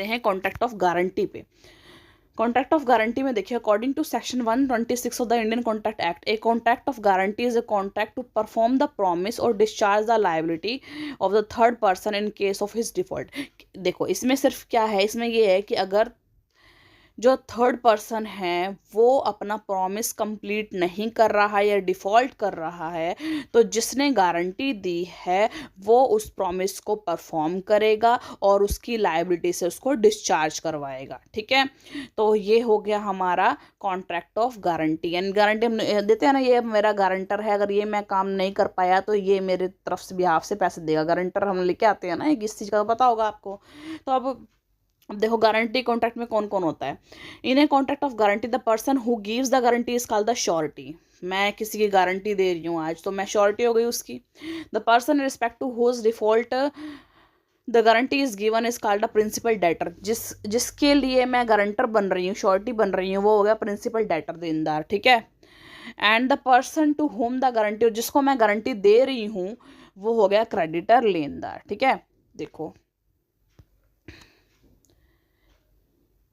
आते हैं contract of guarantee पे। कॉन्ट्रैक्ट ऑफ गारंटी में देखिए, according to section 126 of the Indian contract act, a contract of guarantee is a contract to perform the promise और discharge the liability of the third person in case of his default. देखो इसमें सिर्फ क्या है, इसमें ये है कि अगर जो थर्ड पर्सन है वो अपना प्रॉमिस कंप्लीट नहीं कर रहा है या डिफ़ॉल्ट कर रहा है, तो जिसने गारंटी दी है वो उस प्रॉमिस को परफॉर्म करेगा और उसकी लायबिलिटी से उसको डिस्चार्ज करवाएगा। ठीक है, तो ये हो गया हमारा कॉन्ट्रैक्ट ऑफ गारंटी। यानी गारंटी हम देते हैं ना, ये मेरा गारंटर है, अगर ये मैं काम नहीं कर पाया तो ये मेरे तरफ से बिहाफ से पैसे देगा। गारंटर हम लेके आते हैं ना, एक इस चीज़ का पता होगा आपको। तो अब देखो गारंटी कॉन्ट्रैक्ट में कौन कौन होता है। In a contract of guarantee the person who gives the guarantee is called the surety. मैं किसी की गारंटी दे रही हूँ आज, तो मैं श्योरिटी हो गई उसकी। The person in respect to whom default the guarantee is given is called the principal debtor. जिसके लिए मैं गारंटर बन रही हूँ, श्योरिटी बन रही हूँ, वो हो गया प्रिंसिपल डेटर, देनदार। ठीक है, and the person to whom the guarantee, जिसको मैं गारंटी दे रही हूँ, वो हो गया क्रेडिटर, लेनदार। ठीक है, देखो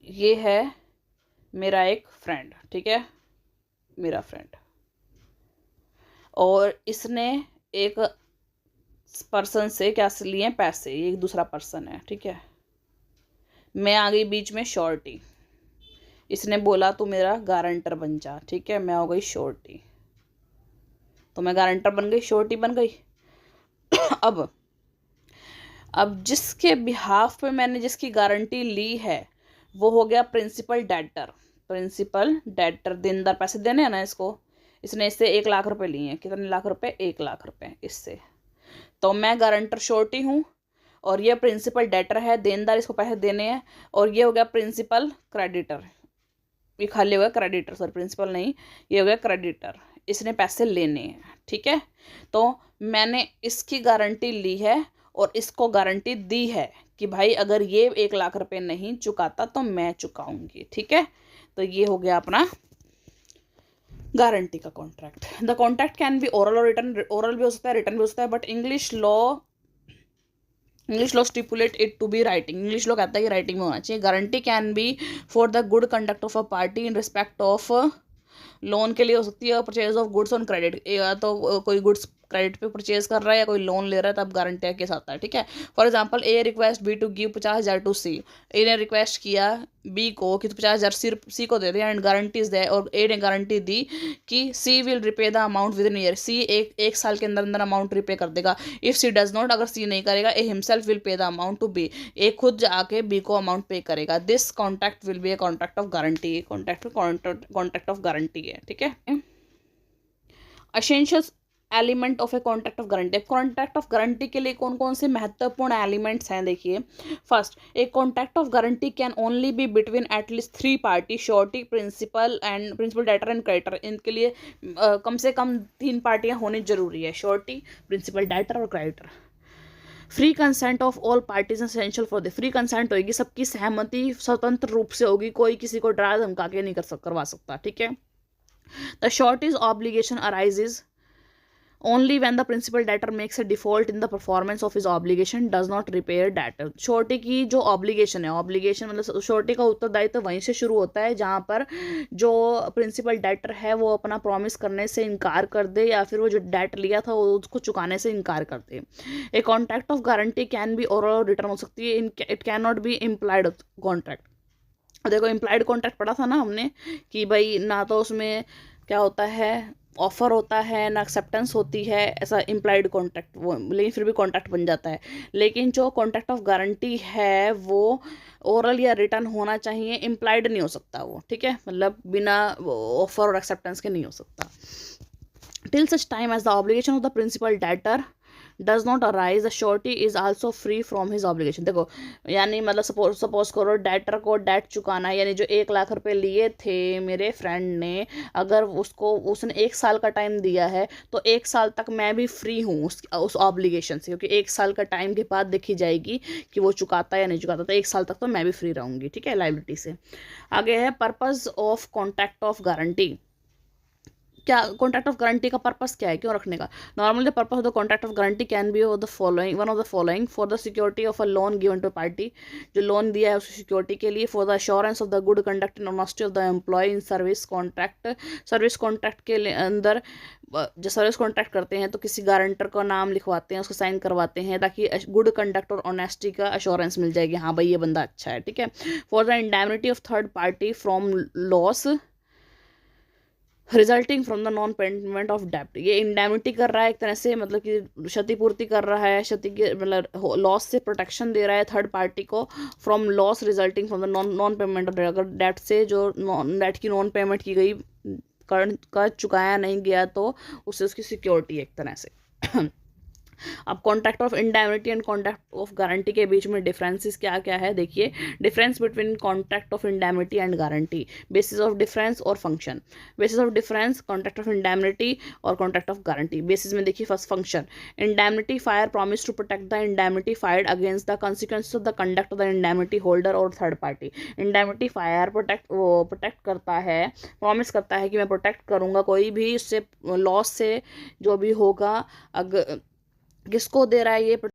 ये है मेरा एक फ्रेंड, ठीक है, मेरा फ्रेंड, और इसने एक पर्सन से क्या से लिए पैसे, ये एक दूसरा पर्सन है। ठीक है, मैं आ गई बीच में श्योरिटी, इसने बोला तू मेरा गारंटर बन जा। ठीक है, मैं हो गई श्योरिटी, तो मैं गारंटर बन गई, श्योरिटी बन गई। अब जिसके बिहाफ पे मैंने जिसकी गारंटी ली है वो हो गया प्रिंसिपल डेटर। प्रिंसिपल डेटर, देनदार, पैसे देने हैं ना इसको, इसने इससे 1 लाख रुपए लिए हैं। कितने लाख रुपए? 1 लाख रुपए इससे। तो मैं गारंटर श्योरिटी हूँ और ये प्रिंसिपल डेटर है, देनदार, इसको पैसे देने हैं। और ये हो गया प्रिंसिपल क्रेडिटर, ये खाली हो गया क्रेडिटर, सॉरी प्रिंसिपल नहीं, ये हो गया क्रेडिटर, इसने पैसे लेने हैं। ठीक है, तो मैंने इसकी गारंटी ली है और इसको गारंटी दी है कि भाई अगर ये 1 लाख रुपए नहीं चुकाता तो मैं चुकाऊंगी। ठीक है, तो ये हो गया अपना गारंटी का contract. The contract can be oral और रिटन, ओरल भी हो सकता है, रिटन भी हो सकता है, but English law stipulate it to be writing. English law कहता है कि राइटिंग में होना चाहिए। Guarantee can be for the good conduct of a party in respect of loan के लिए हो सकती है, purchase of goods on credit, या तो कोई गुड्स क्रेडिट पे परचेज कर रहा है या कोई लोन ले रहा है तब गारंटी का केस आता है। ठीक है, for example A request B to give 50,000 to C. A ने रिक्वेस्ट किया बी को कि 50,000 सी को दे दे, एंड गारंटीज दे, और ए ने गारंटी दी कि C will repay the amount within year. C एक साल के अंदर अंदर अमाउंट रिपे कर देगा। इफ सी डज नॉट, अगर सी नहीं करेगा, A himself will pay the amount to B, A खुद जाके बी को अमाउंट पे करेगा। This contract will be a contract of guarantee. Contract of guarantee है। ठीक है, essential element of a contract of guarantee. Contract of guarantee के लिए कौन कौन से महत्वपूर्ण एलिमेंट्स हैं, देखिए। First, a contract of guarantee can only be between at least 3 party, surety, principal debtor and creditor. इनके लिए कम से कम 3 पार्टियां होनी जरूरी है, श्योरिटी, प्रिंसिपल डेटर और creditor. Free consent of all parties essential for the, free consent होगी, सबकी सहमति स्वतंत्र रूप से होगी, कोई किसी को डरा धमका के नहीं करवा सकता। ठीक है, the sureties obligation arises only when the principal debtor makes a default in the performance of his obligation, does not repay debtor। Surety की जो ऑब्लिगेशन है, ऑब्लिगेशन मतलब श्योरिटी का उत्तरदायित्व वहीं से शुरू होता है जहाँ पर जो प्रिंसिपल डेटर है वो अपना प्रॉमिस करने से इनकार कर दे या फिर वो जो डेट लिया था वो उसको चुकाने से इनकार कर दे। A contract of guarantee can be oral और रिटर्न हो सकती है, it cannot be implied contract. देखो इम्प्लाइड कॉन्ट्रैक्ट पढ़ा था ना हमने कि भाई ना तो उसमें क्या होता है, ऑफर होता है, ना एक्सेप्टेंस होती है, ऐसा इम्प्लाइड कॉन्ट्रैक्ट वो, लेकिन फिर भी कॉन्ट्रैक्ट बन जाता है। लेकिन जो कॉन्ट्रैक्ट ऑफ गारंटी है वो ओरल या रिटर्न होना चाहिए, इम्प्लाइड नहीं हो सकता वो। ठीक है, मतलब बिना ऑफर और एक्सेप्टेंस के नहीं हो सकता। Till such time as the obligation of the principal debtor does not arise, the surety is also free from his obligation. देखो यानी मतलब सपोज करो डेटर को डेट चुकाना है, यानी जो 1 लाख रुपए लिए थे मेरे फ्रेंड ने, अगर उसने 1 साल का टाइम दिया है तो 1 साल तक मैं भी फ्री हूँ उस ऑब्लिगेशन से, क्योंकि 1 साल का टाइम के बाद देखी जाएगी कि वो चुकाता है या नहीं चुकाता, तो 1 साल तक तो मैं भी फ्री रहूँगी। ठीक है, लायबिलिटी से। आगे है purpose of contract of guarantee. क्या कॉन्ट्रैक्ट ऑफ गारंटी का पर्पस क्या है, क्यों रखने का? Normally the purpose of the contract of guarantee can be of the following, one of the following, for the security of a loan given to party, जो loan दिया है उसकी सिक्योरिटी के लिए, for the assurance of the good conduct and honesty of the employee in service contract के अंदर जो service contract करते हैं तो किसी गारंटर का नाम लिखवाते हैं, उसको साइन करवाते हैं, ताकि गुड कंडक्ट और ऑनेस्टी का अश्योरेंस मिल जाएगी, हाँ भाई ये बंदा अच्छा है, ठीक है। For the indemnity of third party from loss resulting from the non payment of डेप्ट, ये इंडैमिनिटी कर रहा है एक तरह से, मतलब कि क्षतिपूर्ति कर रहा है, क्षति के मतलब लॉस से प्रोटेक्शन दे रहा है थर्ड पार्टी को, from loss resulting from the non payment of debt, अगर डेट से जो डेट की नॉन पेमेंट की गई, कर चुकाया नहीं गया तो उससे उसकी सिक्योरिटी एक तरह से। अब contract of indemnity and contract of guarantee के बीच में डिफरेंसेस क्या क्या है, देखिए। Difference between contract of indemnity and guarantee, basis of difference और function. Basis of difference contract of indemnity और कॉन्ट्रैक्ट ऑफ गारंटी। बेसिस में देखिए first function, indemnifier promise to protect the indemnified against the consequences of the conduct of the indemnity holder और third party. Indemnifier protect करता है, promise करता है कि मैं प्रोटेक्ट करूंगा कोई भी इससे लॉस से जो भी होगा, अगर किसको दे रहा है ये